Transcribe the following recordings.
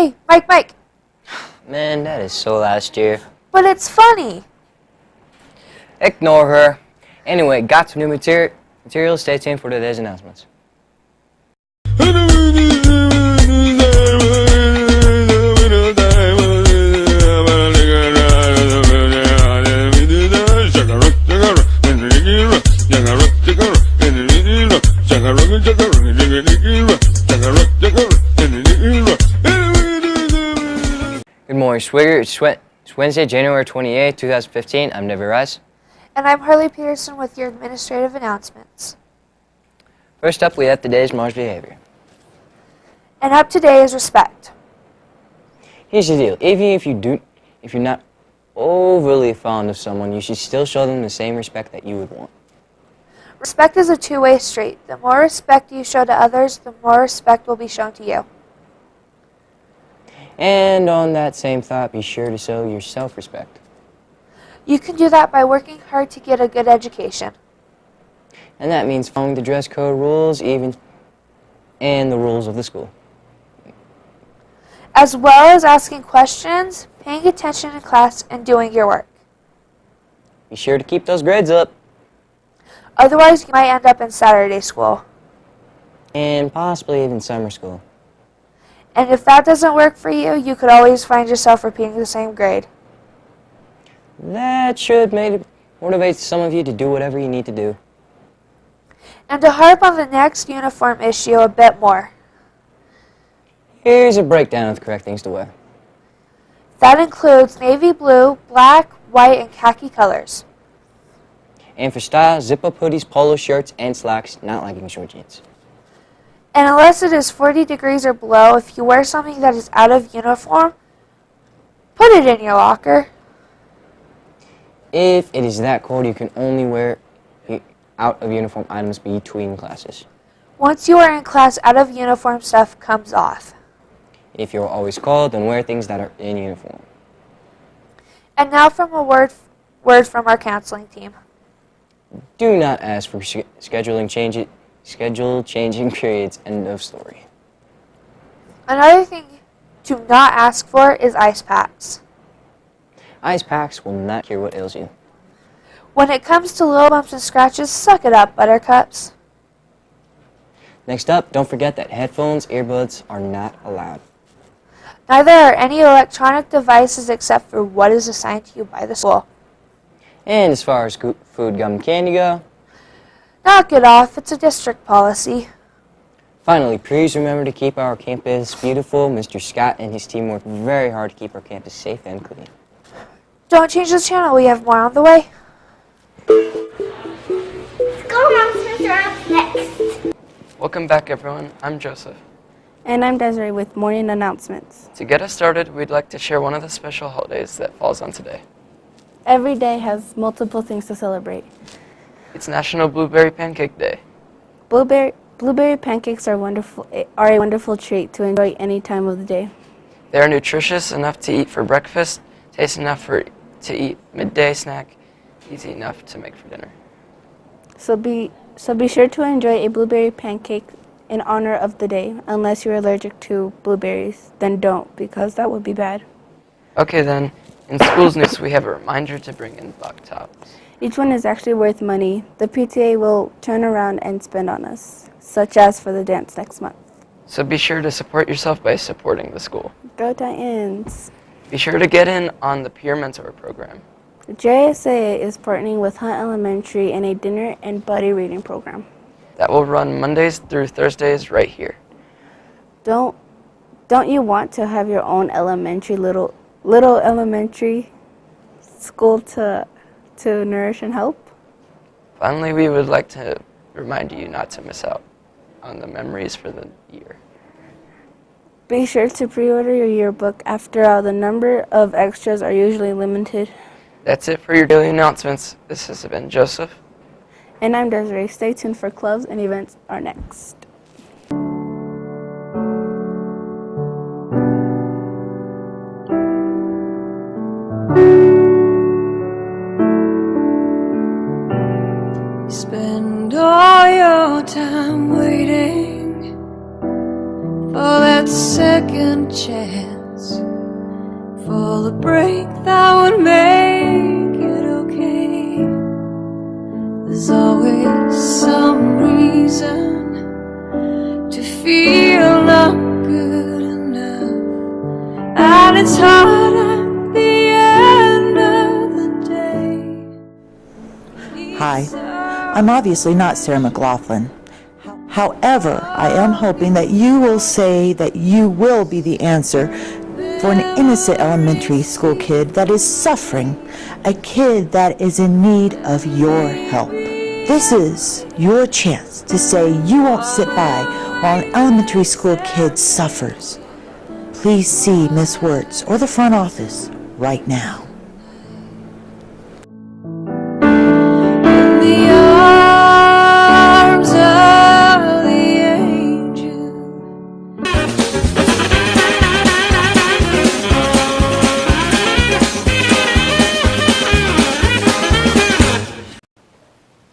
Hey, Mike. Man, that is so last year. But it's funny. Ignore her. Anyway, got some new material. Stay tuned for today's announcements. Good morning, Swigert. It's Wednesday, January 28, 2015. I'm Nevi Rice. And I'm Harley Peterson with your administrative announcements. First up, we have today's Mars behavior. And up today is respect. Here's the deal. Even if you're not overly fond of someone, you should still show them the same respect that you would want. Respect is a two-way street. The more respect you show to others, the more respect will be shown to you. And on that same thought, be sure to show your self-respect. You can do that by working hard to get a good education. And that means following the dress code rules, and the rules of the school. As well as asking questions, paying attention in class, and doing your work. Be sure to keep those grades up. Otherwise, you might end up in Saturday school. And possibly even summer school. And if that doesn't work for you, you could always find yourself repeating the same grade. That should motivate some of you to do whatever you need to do. And to harp on the next uniform issue a bit more. Here's a breakdown of the correct things to wear. That includes navy blue, black, white, and khaki colors. And for style, zip-up hoodies, polo shirts, and slacks, not liking short jeans. And unless it is 40 degrees or below, if you wear something that is out of uniform, put it in your locker. If it is that cold, you can only wear out of uniform items between classes. Once you are in class, out of uniform stuff comes off. If you're always cold, then wear things that are in uniform. And now from a word from our counseling team. Do not ask for schedule changing periods, end of story. Another thing to not ask for is ice packs. Ice packs will not cure what ails you. When it comes to little bumps and scratches, suck it up, buttercups. Next up, don't forget that headphones, earbuds are not allowed. Neither are any electronic devices except for what is assigned to you by the school. And as far as food, gum, and candy go, knock it off, it's a district policy. Finally, please remember to keep our campus beautiful. Mr. Scott and his team work very hard to keep our campus safe and clean. Don't change the channel, we have more on the way. School announcements are up next. Welcome back, everyone. I'm Joseph. And I'm Desiree with morning announcements. To get us started, we'd like to share one of the special holidays that falls on today. Every day has multiple things to celebrate. It's National Blueberry Pancake Day. Blueberry pancakes are a wonderful treat to enjoy any time of the day. They are nutritious enough to eat for breakfast, tasty enough to eat midday snack, easy enough to make for dinner. So be sure to enjoy a blueberry pancake in honor of the day. Unless you're allergic to blueberries, then don't, because that would be bad. Okay then, in school's news we have a reminder to bring in buck tops. Each one is actually worth money. The PTA will turn around and spend on us, such as for the dance next month. So be sure to support yourself by supporting the school. Go Titans! Be sure to get in on the Peer Mentor program. The JSAA is partnering with Hunt Elementary in a dinner and buddy reading program. That will run Mondays through Thursdays right here. Don't you want to have your own little elementary school to nourish and help? Finally, we would like to remind you not to miss out on the memories for the year. Be sure to pre-order your yearbook. After all, the number of extras are usually limited. That's it for your daily announcements. This has been Joseph. And I'm Desiree. Stay tuned for clubs and events are next. Spend all your time waiting for that second chance for the break that would make it okay. There's always some reason to feel not good enough, and it's hard at the end of the day. Hi, I'm obviously not Sarah McLaughlin. However, I am hoping that you will say that you will be the answer for an innocent elementary school kid that is suffering, a kid that is in need of your help. This is your chance to say you won't sit by while an elementary school kid suffers. Please see Miss Wirtz or the front office right now. In the arms of the angel.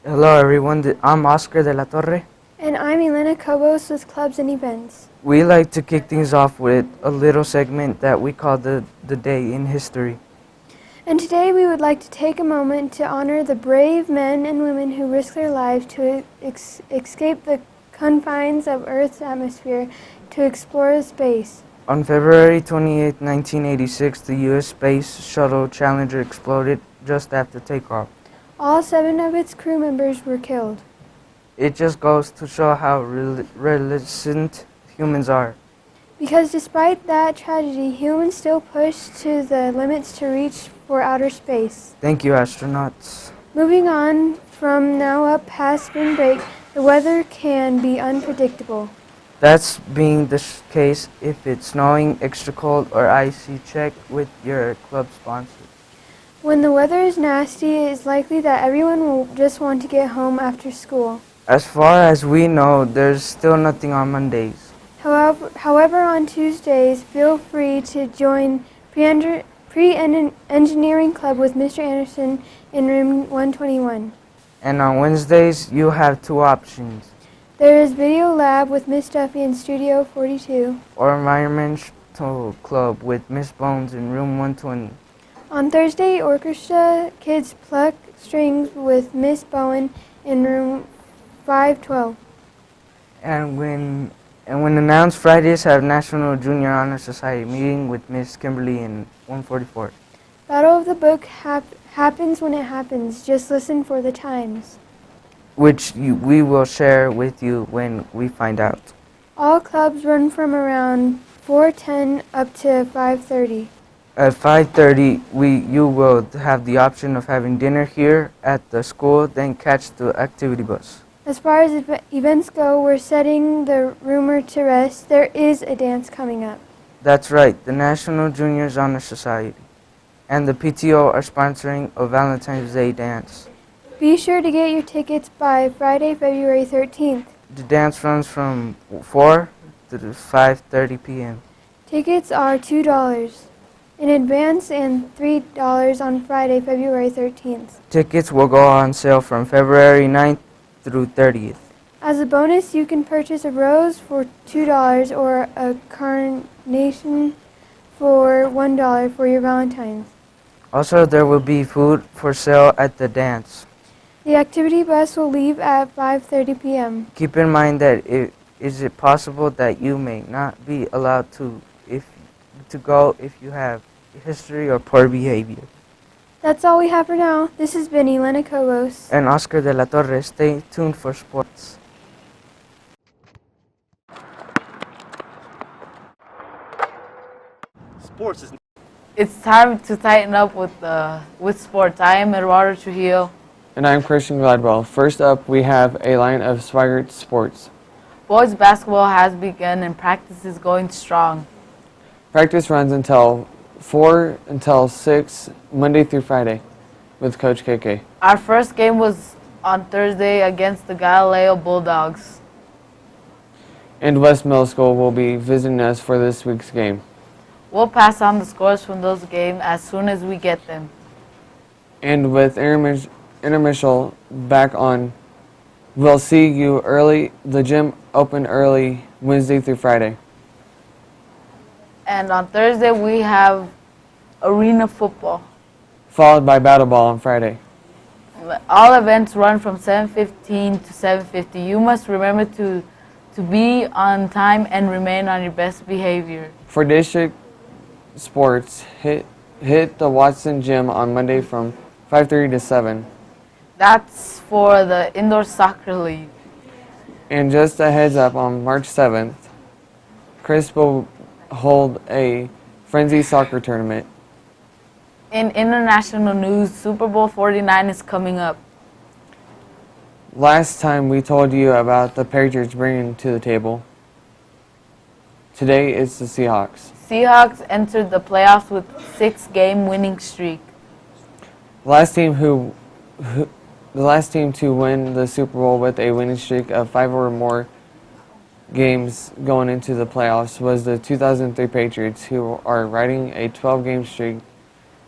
Hello everyone, I'm Oscar de la Torre. And I'm Elena Cobos with Clubs and Events. We like to kick things off with a little segment that we call the Day in History. And today we would like to take a moment to honor the brave men and women who risk their lives to escape the confines of Earth's atmosphere to explore space. On February 28, 1986, the U.S. Space Shuttle Challenger exploded just after takeoff. All 7 of its crew members were killed. It just goes to show how resilient humans are. Because despite that tragedy, humans still push to the limits to reach for outer space. Thank you, astronauts. Moving on from now up past spring break, the weather can be unpredictable. That's being the case if it's snowing, extra cold, or icy. Check with your club sponsor. When the weather is nasty, it is likely that everyone will just want to get home after school. As far as we know, there's still nothing on Mondays. However, on Tuesdays, feel free to join Pre-Engineering Club with Mr. Anderson in room 121. And on Wednesdays, you have 2 options. There is Video Lab with Miss Duffy in Studio 42. Or Environmental Club with Miss Bones in room 120. On Thursday, Orchestra Kids Pluck Strings with Miss Bowen in room 512. And when announced, Fridays have National Junior Honor Society meeting with Miss Kimberly in 144. Battle of the Book happens when it happens. Just listen for the times. Which we will share with you when we find out. All clubs run from around 4:10 up to 5:30. At 5:30, you will have the option of having dinner here at the school, then catch the activity bus. As far as events go, we're setting the rumor to rest. There is a dance coming up. That's right, the National Juniors Honor Society and the PTO are sponsoring a Valentine's Day dance. Be sure to get your tickets by Friday, February 13th. The dance runs from 4 to 5:30 p.m. Tickets are $2 in advance and $3 on Friday, February 13th. Tickets will go on sale from February 9th through 30th. As a bonus, you can purchase a rose for $2 or a carnation for $1 for your Valentine's. Also, there will be food for sale at the dance. The activity bus will leave at 5:30 p.m. Keep in mind that is it possible that you may not be allowed to go if you have history or poor behavior. That's all we have for now. This has been Elena Cobos. And Oscar de la Torre. Stay tuned for sports. Sports is... It's time to tighten up with sports. I am Eduardo Trujillo. And I'm Christian Gladwell. First up, we have a line of Swigert Sports. Boys basketball has begun and practice is going strong. Practice runs until 4 until 6, Monday through Friday, with Coach KK. Our first game was on Thursday against the Galileo Bulldogs. And West Middle School will be visiting us for this week's game. We'll pass on the scores from those games as soon as we get them. And with intermission back on, we'll see you early. The gym open early Wednesday through Friday. And on Thursday, we have arena football. followed by battle ball on Friday. All events run from 7:15 to 7:50. You must remember to be on time and remain on your best behavior. For district sports, hit the Watson Gym on Monday from 5:30 to 7. That's for the indoor soccer league. And just a heads up, on March 7th, Chris will hold a Frenzy soccer tournament. In international news, Super Bowl 49 is coming up. Last time we told you about the Patriots bringing to the table. Today it's the Seahawks. Seahawks entered the playoffs with 6-game winning streak. The last team to win the Super Bowl with a winning streak of 5 or more games going into the playoffs was the 2003 Patriots, who are riding a 12-game streak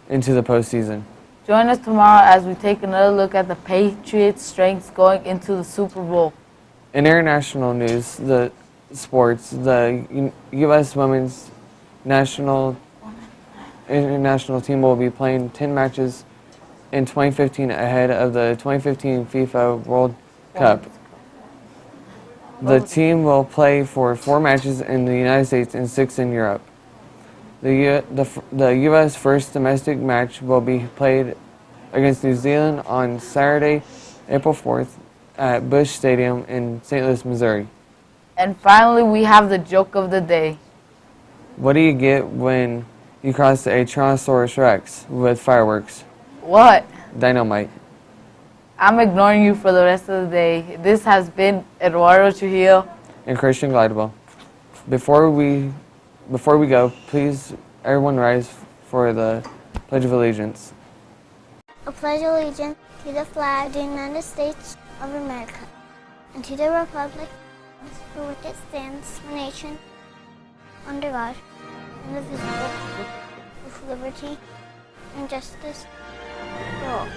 into the postseason. Join us tomorrow as we take another look at the Patriots' strengths going into the Super Bowl. In international news, the sports, the U.S. women's international team will be playing 10 matches in 2015 ahead of the 2015 FIFA World Cup. The team will play for 4 matches in the United States and 6 in Europe. The U.S. first domestic match will be played against New Zealand on Saturday, April 4th at Busch Stadium in St. Louis, Missouri. And finally, we have the joke of the day. What do you get when you cross a Tyrannosaurus Rex with fireworks? What? Dynamite. I'm ignoring you for the rest of the day. This has been Eduardo Trujillo And Christian Glidewell. Before we go, please everyone rise for the Pledge of Allegiance. I pledge allegiance to the flag of the United States of America and to the republic for which it stands, one nation, under God, indivisible, with liberty and justice for all.